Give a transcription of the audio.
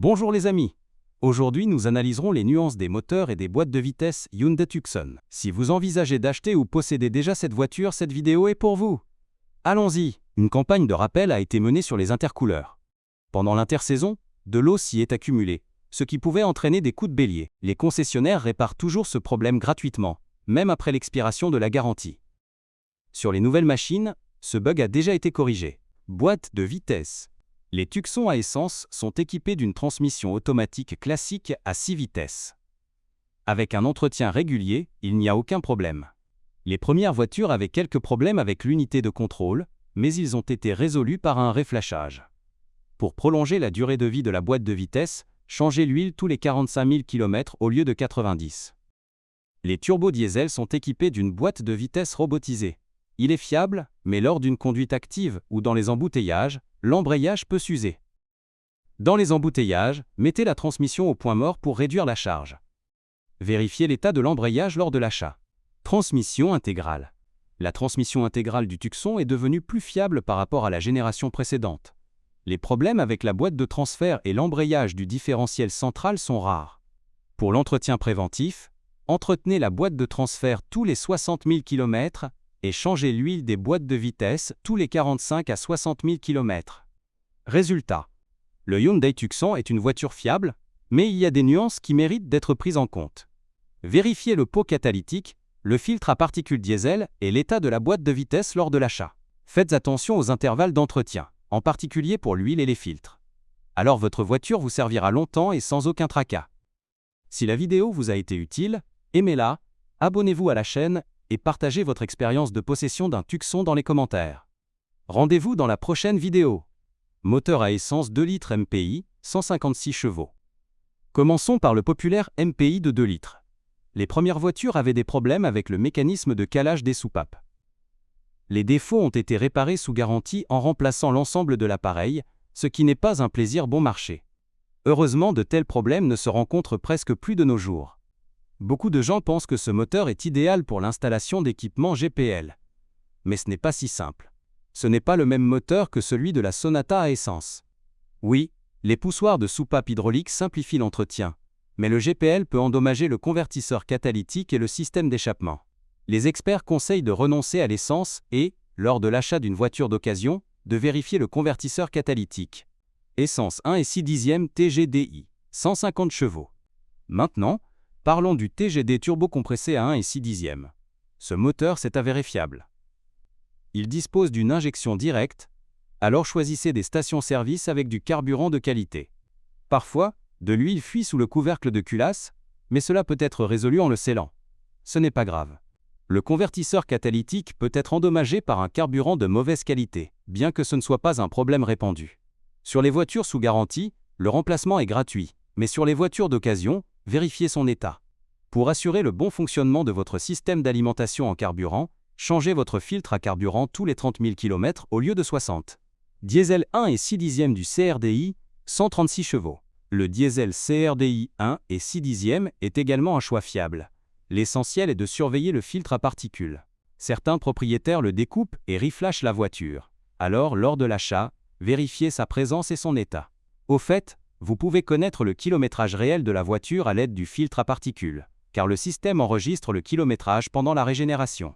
Bonjour les amis. Aujourd'hui, nous analyserons les nuances des moteurs et des boîtes de vitesse Hyundai Tucson. Si vous envisagez d'acheter ou posséder déjà cette voiture, cette vidéo est pour vous. Allons-y. Une campagne de rappel a été menée sur les intercooleurs. Pendant l'intersaison, de l'eau s'y est accumulée, ce qui pouvait entraîner des coups de bélier. Les concessionnaires réparent toujours ce problème gratuitement, même après l'expiration de la garantie. Sur les nouvelles machines, ce bug a déjà été corrigé. Boîte de vitesse. Les Tucson à essence sont équipés d'une transmission automatique classique à 6 vitesses. Avec un entretien régulier, il n'y a aucun problème. Les premières voitures avaient quelques problèmes avec l'unité de contrôle, mais ils ont été résolus par un réflashage. Pour prolonger la durée de vie de la boîte de vitesse, changez l'huile tous les 45 000 km au lieu de 90. Les turbodiesels sont équipés d'une boîte de vitesse robotisée. Il est fiable, mais lors d'une conduite active ou dans les embouteillages, l'embrayage peut s'user. Dans les embouteillages, mettez la transmission au point mort pour réduire la charge. Vérifiez l'état de l'embrayage lors de l'achat. Transmission intégrale. La transmission intégrale du Tucson est devenue plus fiable par rapport à la génération précédente. Les problèmes avec la boîte de transfert et l'embrayage du différentiel central sont rares. Pour l'entretien préventif, entretenez la boîte de transfert tous les 60 000 km et changez l'huile des boîtes de vitesse tous les 45 à 60 000 km. Résultat. Le Hyundai Tucson est une voiture fiable, mais il y a des nuances qui méritent d'être prises en compte. Vérifiez le pot catalytique, le filtre à particules diesel et l'état de la boîte de vitesse lors de l'achat. Faites attention aux intervalles d'entretien, en particulier pour l'huile et les filtres. Alors votre voiture vous servira longtemps et sans aucun tracas. Si la vidéo vous a été utile, aimez-la, abonnez-vous à la chaîne et partagez votre expérience de possession d'un Tucson dans les commentaires. Rendez-vous dans la prochaine vidéo. Moteur à essence 2 litres MPI, 156 chevaux. Commençons par le populaire MPI de 2 litres. Les premières voitures avaient des problèmes avec le mécanisme de calage des soupapes. Les défauts ont été réparés sous garantie en remplaçant l'ensemble de l'appareil, ce qui n'est pas un plaisir bon marché. Heureusement, de tels problèmes ne se rencontrent presque plus de nos jours. Beaucoup de gens pensent que ce moteur est idéal pour l'installation d'équipements GPL. Mais ce n'est pas si simple. Ce n'est pas le même moteur que celui de la Sonata à essence. Oui, les poussoirs de soupape hydraulique simplifient l'entretien, mais le GPL peut endommager le convertisseur catalytique et le système d'échappement. Les experts conseillent de renoncer à l'essence et, lors de l'achat d'une voiture d'occasion, de vérifier le convertisseur catalytique. Essence 1,6 TGDI, 150 chevaux. Maintenant, parlons du TGD turbocompressé à 1,6. Ce moteur s'est avéré fiable. Il dispose d'une injection directe, alors choisissez des stations-service avec du carburant de qualité. Parfois, de l'huile fuit sous le couvercle de culasse, mais cela peut être résolu en le scellant. Ce n'est pas grave. Le convertisseur catalytique peut être endommagé par un carburant de mauvaise qualité, bien que ce ne soit pas un problème répandu. Sur les voitures sous garantie, le remplacement est gratuit, mais sur les voitures d'occasion, vérifiez son état. Pour assurer le bon fonctionnement de votre système d'alimentation en carburant, changez votre filtre à carburant tous les 30 000 km au lieu de 60. Diesel 1,6 du CRDI, 136 chevaux. Le diesel CRDI 1,6 est également un choix fiable. L'essentiel est de surveiller le filtre à particules. Certains propriétaires le découpent et reflashent la voiture. Alors, lors de l'achat, vérifiez sa présence et son état. Au fait, vous pouvez connaître le kilométrage réel de la voiture à l'aide du filtre à particules, car le système enregistre le kilométrage pendant la régénération.